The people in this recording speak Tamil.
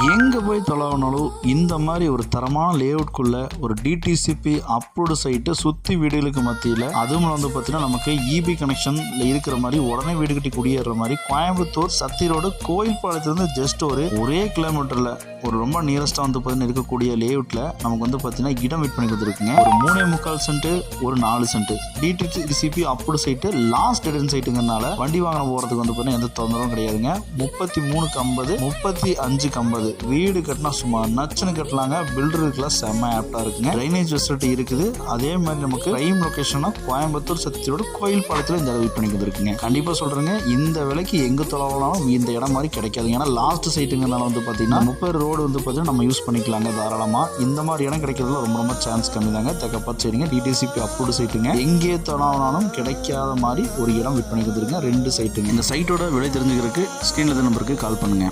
எங்கே போய் தொலைவனாலும் இந்த மாதிரி ஒரு தரமான லேஅவுட்குள்ள ஒரு டிடிசிபி அப்ரூவ்டு சைட்டு சுற்றி வீடுகளுக்கு மத்தியில் அதுவும் வந்து பார்த்தீங்கன்னா நமக்கு இபி கனெக்ஷன் இருக்கிற மாதிரி உடனே வீடு கட்டி குடியேற மாதிரி கோயம்புத்தூர் சத்தி ரோடு கோயில் பாளையத்துலேருந்து ஜஸ்ட் ஒரே கிலோமீட்டரில் ஒரு ரொம்ப நியரஸ்ட்டாக வந்து பார்த்தீங்கன்னா இருக்கக்கூடிய லேஅவுட்டில் நமக்கு வந்து பார்த்தீங்கன்னா இடம் வெயிட் பண்ணி கொடுத்துருக்குங்க. ஒரு 3.25 சென்ட் ஒரு 4 cent DTCP approved site last டெடன் சைட்டுங்கிறதுனால வண்டி வாகனம் போகிறதுக்கு வந்து பார்த்தீங்கன்னா எந்த தொந்தரவும் கிடையாதுங்க. 33 35 50 வீடு கட்டினா சும்மா நச்சுன்னு கட்டலாங்க. பில்டருக்குலாம் செம்ம ஆப்டா இருக்குங்க. ட்ரைனேஜ் ஃபெசிலிட்டி இருக்குது. அதே மாதிரி நமக்கு பிரைம் லொகேஷனா கோயம்புத்தூர் சத்தியோட கோயில் பாலத்தில் இந்த வெயிட் பண்ணி கொடுத்துருக்குங்க. கண்டிப்பா சொல்றேங்க, இந்த விலைக்கு எங்க தொலைவனாலும் இந்த இடம் மாதிரி கிடைக்காது. ஏன்னா லாஸ்ட் சைட்டுங்கிறனால வந்து பாத்தீங்கன்னா 30 ரோடு வந்து பாத்தீங்கன்னா நம்ம யூஸ் பண்ணிக்கலாங்க தாராளமா. இந்த மாதிரி இடம் கிடைக்கிறதுல ரொம்ப சான்ஸ் கம்மி தாங்க. தக்கப்பாத்து சைடுங்க, டிடிசிபி அப்ரூவ்டு சைட்டுங்க. எங்கே தொலைவனாலும் கிடைக்காத மாதிரி ஒரு இடம் வெயிட் பண்ணி கொடுத்துருங்க. 2 சைட்டுங்க. இந்த சைட்டோட விலை தெரிஞ்சுக்கிறதுக்கு ஸ்கிரீன்ல நம்பருக்கு கால் பண்ணுங்க.